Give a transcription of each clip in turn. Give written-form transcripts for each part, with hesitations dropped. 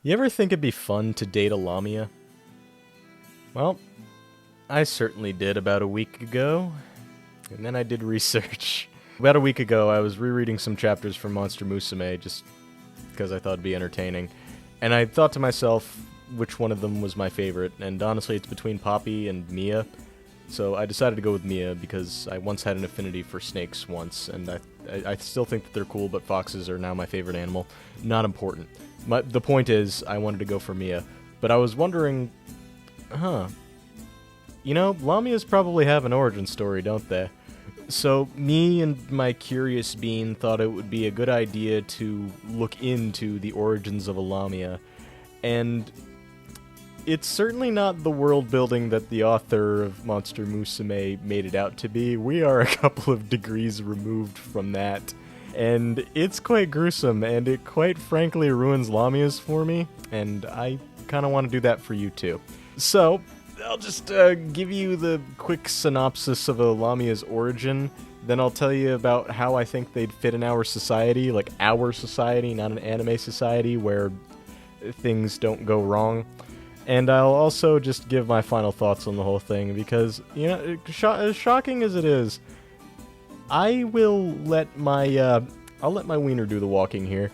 You ever think it'd be fun to date a Lamia? Well, I certainly did about a week ago, and then I did research. About a week ago, I was rereading some chapters from Monster Musume just because I thought it'd be entertaining, and I thought to myself which one of them was my favorite, and honestly it's between Poppy and Mia, so I decided to go with Mia because I once had an affinity for snakes once, and I still think that they're cool, but foxes are now my favorite animal. Not important. The point is, I wanted to go for Mia, but I was wondering, you know, Lamias probably have an origin story, don't they? So, me and my curious bean thought it would be a good idea to look into the origins of a Lamia, and it's certainly not the world building that the author of Monster Musume made it out to be. We are a couple of degrees removed from that, and it's quite gruesome, and it quite frankly ruins Lamias for me, and I kind of want to do that for you too. So, I'll just give you the quick synopsis of a Lamia's origin, then I'll tell you about how I think they'd fit in our society, like our society, not an anime society where things don't go wrong. And I'll also just give my final thoughts on the whole thing, because, you know, as shocking as it is, I will let my, I'll let my wiener do the walking here.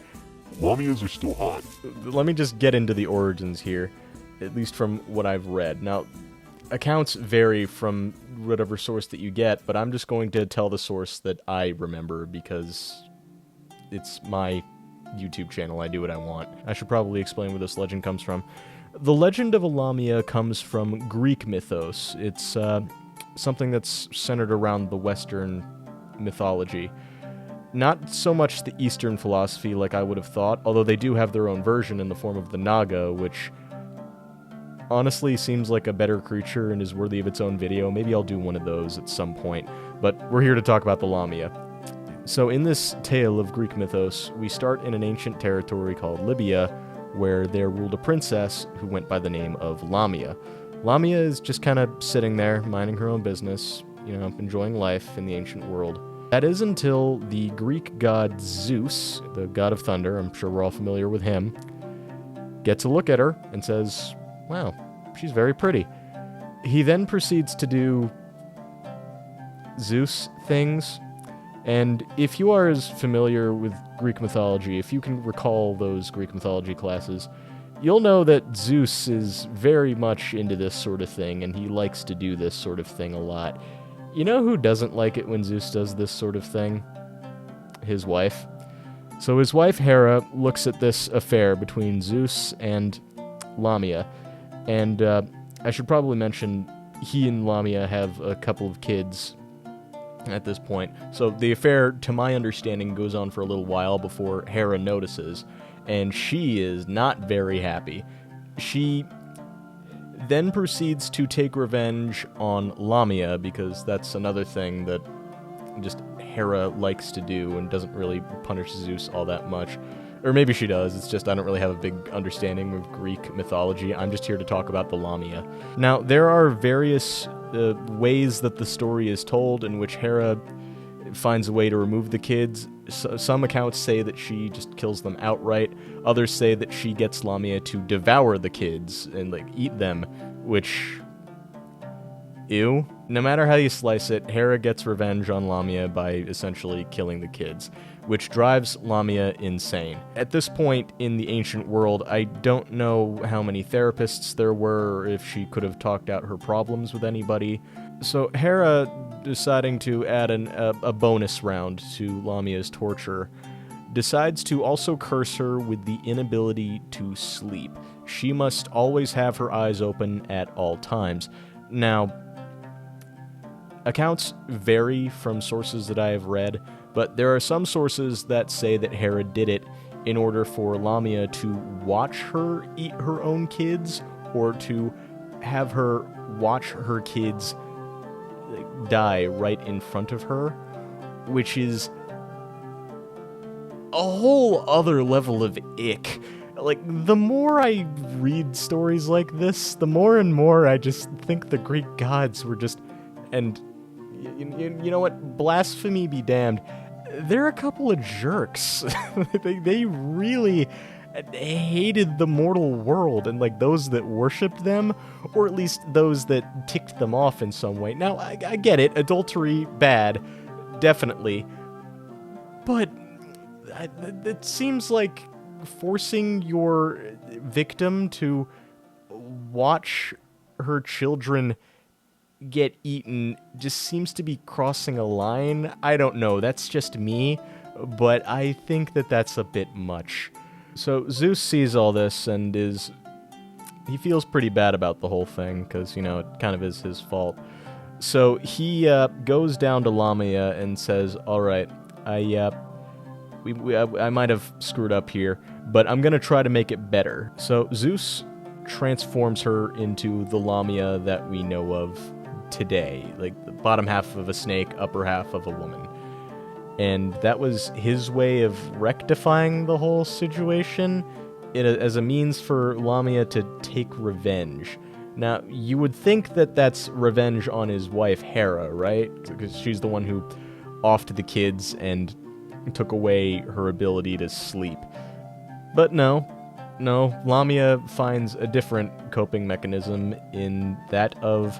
Lamias are still hot. Let me just get into the origins here, at least from what I've read. Now, accounts vary from whatever source that you get, but I'm just going to tell the source that I remember, because it's my YouTube channel, I do what I want. I should probably explain where this legend comes from. The legend of a Lamia comes from Greek mythos. It's something that's centered around the Western mythology. Not so much the Eastern philosophy like I would have thought, although they do have their own version in the form of the Naga, which honestly seems like a better creature and is worthy of its own video. Maybe I'll do one of those at some point, but we're here to talk about the Lamia. So in this tale of Greek mythos, we start in an ancient territory called Libya, where there ruled a princess who went by the name of Lamia. Lamia is just kind of sitting there, minding her own business, you know, enjoying life in the ancient world. That is until the Greek god Zeus, the god of thunder, I'm sure we're all familiar with him, gets a look at her and says, "Wow, she's very pretty." He then proceeds to do Zeus things, and if you are as familiar with Greek mythology, if you can recall those Greek mythology classes, you'll know that Zeus is very much into this sort of thing, and he likes to do this sort of thing a lot. You know who doesn't like it when Zeus does this sort of thing? His wife. So his wife Hera looks at this affair between Zeus and Lamia, and I should probably mention he and Lamia have a couple of kids at this point. So the affair, to my understanding, goes on for a little while before Hera notices, and she is not very happy. She then proceeds to take revenge on Lamia, because that's another thing that just Hera likes to do and doesn't really punish Zeus all that much. Or maybe she does, it's just I don't really have a big understanding of Greek mythology. I'm just here to talk about the Lamia. Now, there are various ways that the story is told in which Hera finds a way to remove the kids. Some accounts say that she just kills them outright. Others say that she gets Lamia to devour the kids and, like, eat them, which... ew. No matter how you slice it, Hera gets revenge on Lamia by essentially killing the kids, which drives Lamia insane. At this point in the ancient world, I don't know how many therapists there were, or if she could have talked out her problems with anybody. So Hera, deciding to add a bonus round to Lamia's torture, decides to also curse her with the inability to sleep. She must always have her eyes open at all times. Now, accounts vary from sources that I have read, but there are some sources that say that Hera did it in order for Lamia to watch her eat her own kids, or to have her watch her kids die right in front of her, which is a whole other level of ick. Like, the more I read stories like this, the more and more I just think the Greek gods were just... and you know what? Blasphemy be damned. They're a couple of jerks. They really hated the mortal world and, like, those that worshipped them, or at least those that ticked them off in some way. Now, I get it. Adultery, bad. Definitely. But it seems like forcing your victim to watch her children get eaten just seems to be crossing a line. I don't know, that's just me, but I think that that's a bit much. So Zeus sees all this and he feels pretty bad about the whole thing, because, it kind of is his fault. So he goes down to Lamia and says, alright, I might have screwed up here, but I'm gonna try to make it better. So Zeus transforms her into the Lamia that we know of today, like the bottom half of a snake, upper half of a woman. And that was his way of rectifying the whole situation as a means for Lamia to take revenge. Now, you would think that that's revenge on his wife Hera, right? Because she's the one who offed the kids and took away her ability to sleep. But no, Lamia finds a different coping mechanism in that of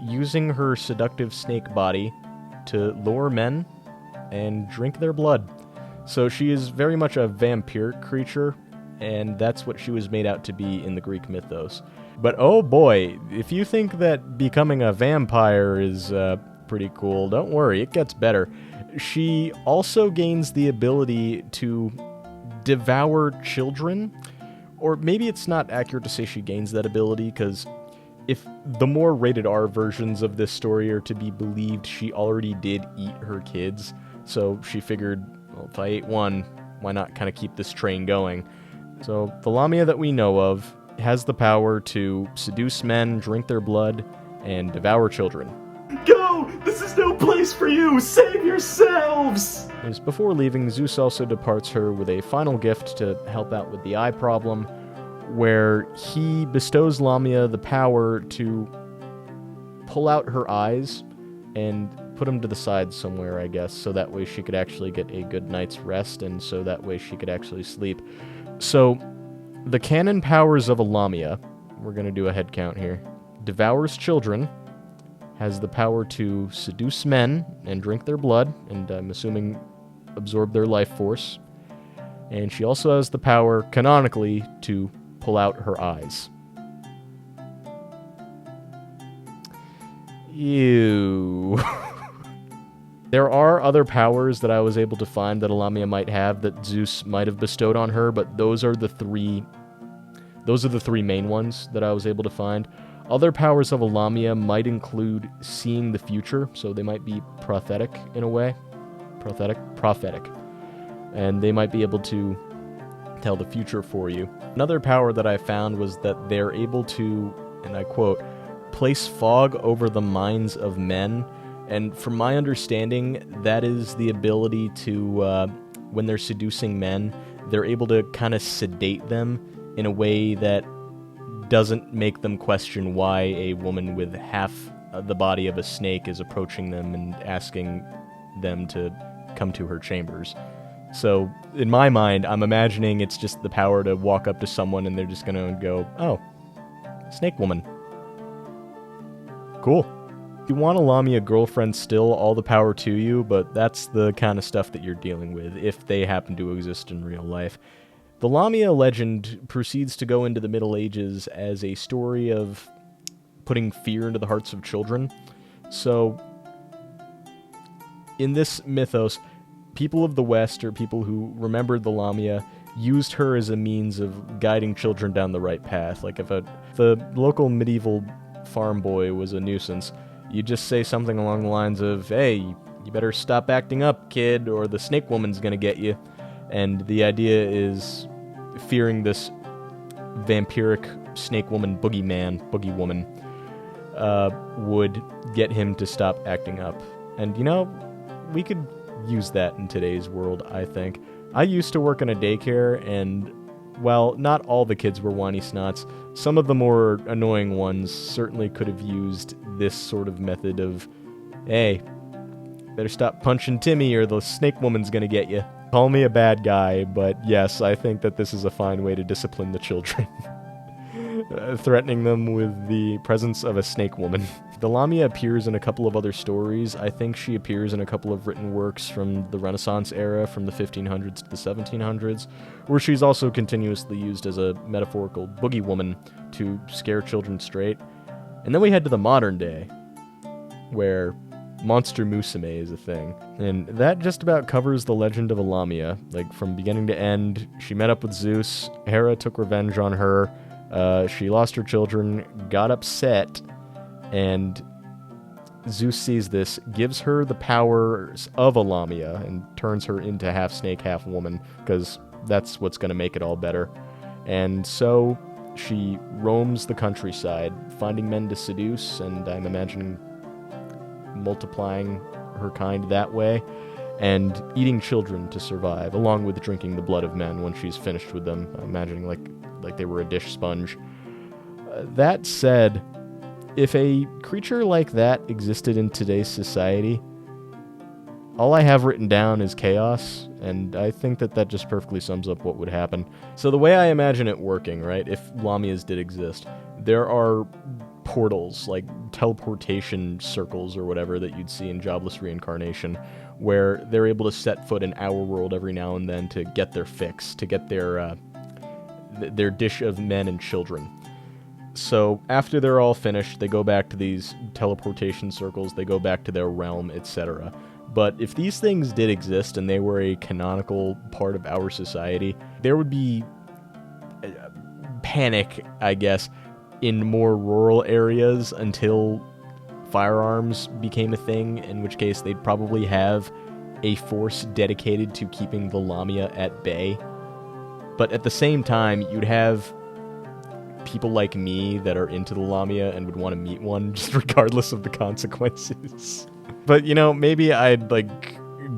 using her seductive snake body to lure men and drink their blood. So she is very much a vampiric creature, and that's what she was made out to be in the Greek mythos. But oh boy, if you think that becoming a vampire is pretty cool, don't worry, it gets better. She also gains the ability to devour children, or maybe it's not accurate to say she gains that ability, because if the more rated R versions of this story are to be believed, she already did eat her kids, so she figured, well, if I ate one, why not kind of keep this train going? So the Lamia that we know of has the power to seduce men, drink their blood, and devour children. Go! This is no place for you! Save yourselves! As before leaving, Zeus also departs her with a final gift to help out with the eye problem, where he bestows Lamia the power to pull out her eyes and put them to the side somewhere, I guess, so that way she could actually get a good night's rest, and so that way she could actually sleep. So, the canon powers of a Lamia, we're going to do a head count here, devours children, has the power to seduce men and drink their blood, and I'm assuming absorb their life force, and she also has the power, canonically, to pull out her eyes. Ew. There are other powers that I was able to find that a Lamia might have that Zeus might have bestowed on her, but those are the three main ones that I was able to find. Other powers of a Lamia might include seeing the future, so they might be prophetic in a way. Prophetic. And they might be able to tell the future for you. Another power that I found was that they're able to, and I quote, place fog over the minds of men. And from my understanding, that is the ability to, when they're seducing men, they're able to kind of sedate them in a way that doesn't make them question why a woman with half the body of a snake is approaching them and asking them to come to her chambers. So, in my mind, I'm imagining it's just the power to walk up to someone and they're just gonna go, oh, snake woman. Cool. If you want a Lamia girlfriend still, all the power to you, but that's the kind of stuff that you're dealing with, if they happen to exist in real life. The Lamia legend proceeds to go into the Middle Ages as a story of putting fear into the hearts of children. So, in this mythos, people of the West, or people who remembered the Lamia, used her as a means of guiding children down the right path. Like if the local medieval farm boy was a nuisance, you just say something along the lines of, hey, you better stop acting up, kid, or the snake woman's gonna get you. And the idea is fearing this vampiric snake woman, boogie woman, would get him to stop acting up. And, we could use that in today's world, I think. I used to work in a daycare, and while not all the kids were whiny snots, some of the more annoying ones certainly could have used this sort of method of, hey, better stop punching Timmy or the snake woman's gonna get you. Call me a bad guy, but yes, I think that this is a fine way to discipline the children. Threatening them with the presence of a snake woman. The Lamia appears in a couple of other stories. I think she appears in a couple of written works from the Renaissance era, from the 1500s to the 1700s, where she's also continuously used as a metaphorical boogie woman to scare children straight. And then we head to the modern day, where Monster Musume is a thing. And that just about covers the legend of Lamia. Like, from beginning to end, she met up with Zeus, Hera took revenge on her, she lost her children, got upset, and Zeus sees this, gives her the powers of a Lamia, and turns her into half snake, half woman, because that's what's going to make it all better. And so she roams the countryside, finding men to seduce, and I'm imagining multiplying her kind that way, and eating children to survive, along with drinking the blood of men when she's finished with them. I'm imagining like they were a dish sponge. That said, if a creature like that existed in today's society, all I have written down is chaos, and I think that just perfectly sums up what would happen. So the way I imagine it working, right, if Lamias did exist, there are portals, like teleportation circles or whatever that you'd see in Jobless Reincarnation, where they're able to set foot in our world every now and then to get their fix, to get their dish of men and children. So after they're all finished, they go back to these teleportation circles, they go back to their realm, etc. But if these things did exist and they were a canonical part of our society, there would be panic, I guess, in more rural areas until firearms became a thing, in which case they'd probably have a force dedicated to keeping the Lamia at bay. But at the same time, you'd have people like me that are into the Lamia and would want to meet one, just regardless of the consequences. But, you know, maybe I'd,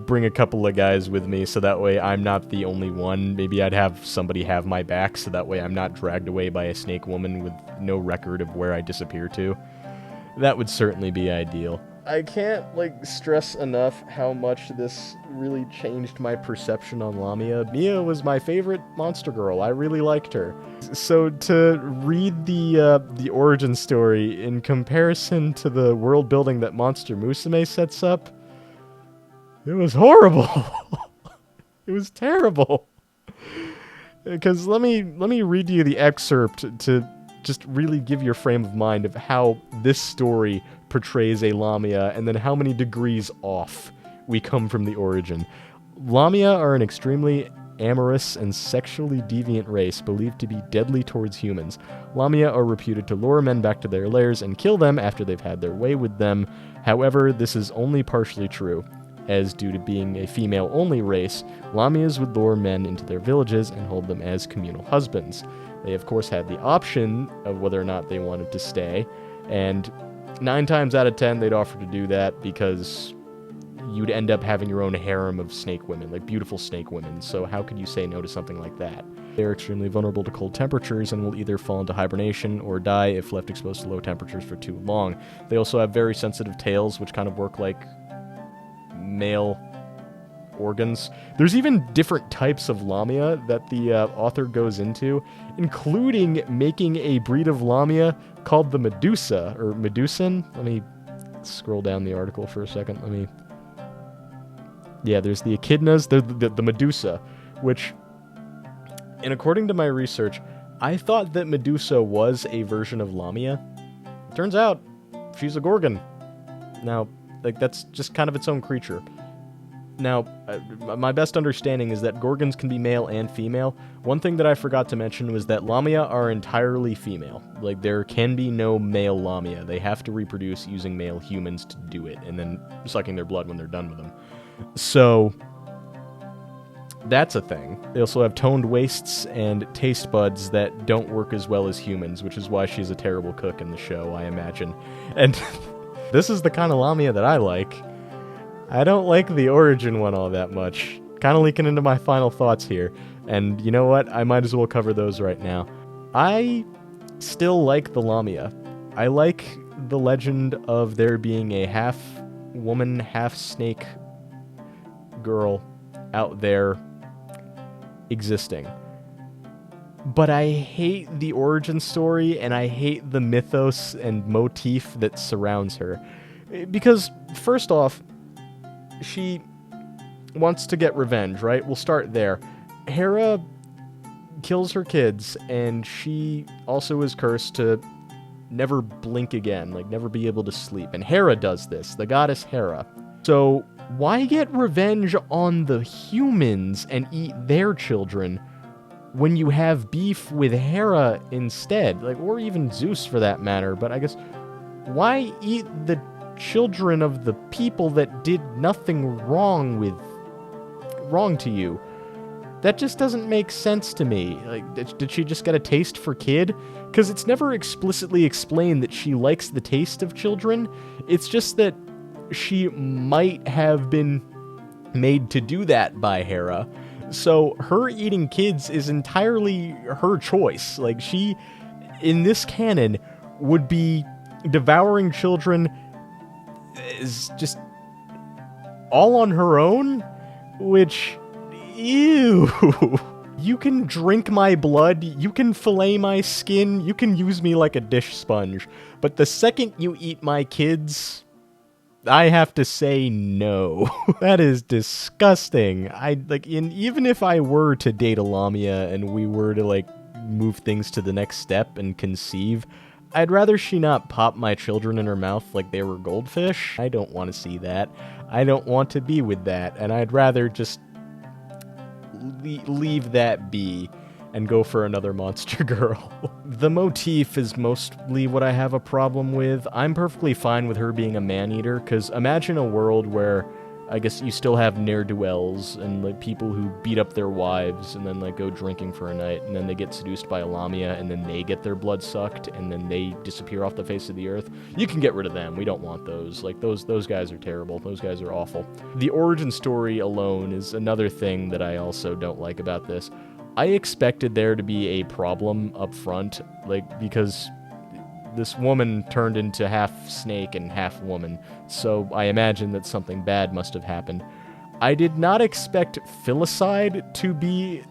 bring a couple of guys with me so that way I'm not the only one. Maybe I'd have somebody have my back so that way I'm not dragged away by a snake woman with no record of where I disappear to. That would certainly be ideal. I can't, stress enough how much this really changed my perception on Lamia. Mia was my favorite monster girl. I really liked her. So to read the origin story in comparison to the world building that Monster Musume sets up, it was horrible. It was terrible. Because let me read you the excerpt to just really give you a frame of mind of how this story portrays a Lamia and then how many degrees off we come from the origin. Lamia are an extremely amorous and sexually deviant race believed to be deadly towards humans. Lamia are reputed to lure men back to their lairs and kill them after they've had their way with them. However, this is only partially true, as due to being a female-only race, Lamias would lure men into their villages and hold them as communal husbands. They, of course, had the option of whether or not they wanted to stay, and 9 times out of 10, they'd offer to do that because you'd end up having your own harem of snake women, beautiful snake women, so how could you say no to something like that? They're extremely vulnerable to cold temperatures and will either fall into hibernation or die if left exposed to low temperatures for too long. They also have very sensitive tails, which kind of work like male organs. There's even different types of Lamia that the author goes into, including making a breed of Lamia called the Medusa, or Medusan. Let me scroll down the article for a second. Yeah, there's the echidnas, the Medusa, which, and according to my research, I thought that Medusa was a version of Lamia. Turns out, she's a Gorgon. Now, that's just kind of its own creature. Now, my best understanding is that Gorgons can be male and female. One thing that I forgot to mention was that Lamia are entirely female. There can be no male Lamia. They have to reproduce using male humans to do it, and then sucking their blood when they're done with them. So, that's a thing. They also have toned waists and taste buds that don't work as well as humans, which is why she's a terrible cook in the show, I imagine. And this is the kind of Lamia that I like. I don't like the origin one all that much. Kind of leaking into my final thoughts here. And you know what? I might as well cover those right now. I still like the Lamia. I like the legend of there being a half woman, half snake girl out there existing. But I hate the origin story, and I hate the mythos and motif that surrounds her. Because, first off, she wants to get revenge, right? We'll start there. Hera kills her kids, and she also is cursed to never blink again, like never be able to sleep. And Hera does this, the goddess Hera. So why get revenge on the humans and eat their children when you have beef with Hera instead? Like, or even Zeus for that matter, but I guess why eat the children of the people that did nothing wrong to you? That just doesn't make sense to me. Like, did she just get a taste for kid? Because it's never explicitly explained that she likes the taste of children. It's just that she might have been made to do that by Hera. So her eating kids is entirely her choice. Like, she, in this canon, would be devouring children is just all on her own, which... Ew. You can drink my blood, you can fillet my skin, you can use me like a dish sponge, but the second you eat my kids, I have to say no. That is disgusting. Even if I were to date a Lamia and we were to, like, move things to the next step and conceive, I'd rather she not pop my children in her mouth like they were goldfish. I don't want to see that. I don't want to be with that, and I'd rather just leave that be and go for another monster girl. The motif is mostly what I have a problem with. I'm perfectly fine with her being a man-eater, because imagine a world where, I guess, you still have ne'er-do-wells and, like, people who beat up their wives and then, like, go drinking for a night, and then they get seduced by a Lamia, and then they get their blood sucked, and then they disappear off the face of the earth. You can get rid of them. We don't want those. Like, those guys are terrible. Those guys are awful. The origin story alone is another thing that I also don't like about this. I expected there to be a problem up front, like, because this woman turned into half snake and half woman, so I imagine that something bad must have happened. I did not expect filicide to be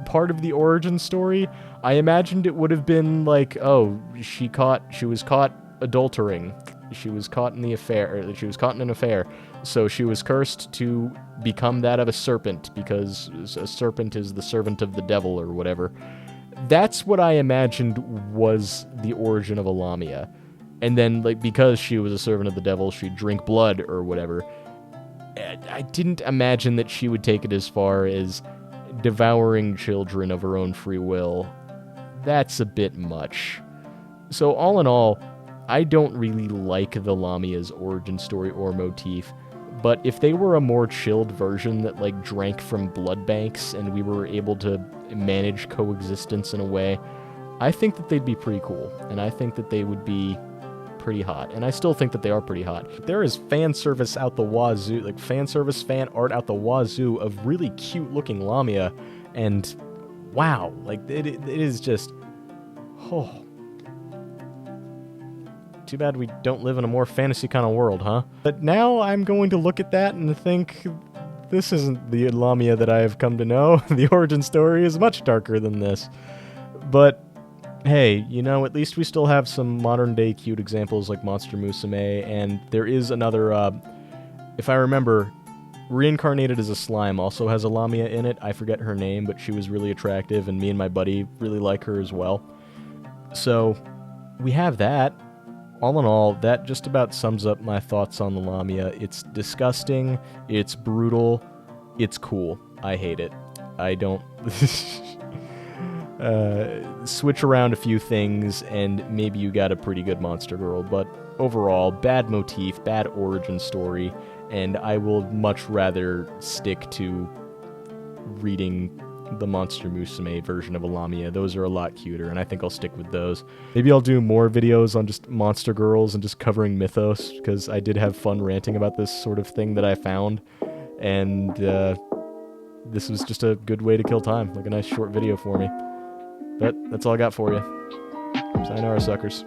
part of the origin story. I imagined it would have been like, oh, she was caught adultering. She was caught in the affair, or she was caught in an affair, so she was cursed to become that of a serpent, because a serpent is the servant of the devil or whatever. That's what I imagined was the origin of a Lamia. And then, like, because she was a servant of the devil, she'd drink blood or whatever. I didn't imagine that she would take it as far as devouring children of her own free will. That's a bit much. So all in all, I don't really like the Lamia's origin story or motif. But if they were a more chilled version that, like, drank from blood banks and we were able to manage coexistence in a way, I think that they'd be pretty cool. And I think that they would be pretty hot. And I still think that they are pretty hot. There is fan service out the wazoo, like fan service, fan art out the wazoo of really cute looking Lamia. And wow, like it is just, oh. Too bad we don't live in a more fantasy kind of world, huh? But now I'm going to look at that and think, this isn't the Lamia that I have come to know. The origin story is much darker than this. But hey, you know, at least we still have some modern-day cute examples like Monster Musume, and there is another, if I remember, Reincarnated as a Slime also has a Lamia in it. I forget her name, but she was really attractive, and me and my buddy really like her as well. So, we have that. All in all, that just about sums up my thoughts on the Lamia. It's disgusting, it's brutal, it's cool. I hate it. I don't... switch around a few things, and maybe you got a pretty good monster girl, but overall, bad motif, bad origin story, and I will much rather stick to reading the Monster Musume version of a Lamia. Those are a lot cuter, and I think I'll stick with those. Maybe I'll do more videos on just monster girls and just covering mythos, because I did have fun ranting about this sort of thing that I found, and this was just a good way to kill time, like a nice short video for me. But that's all I got for you. Sayonara, suckers.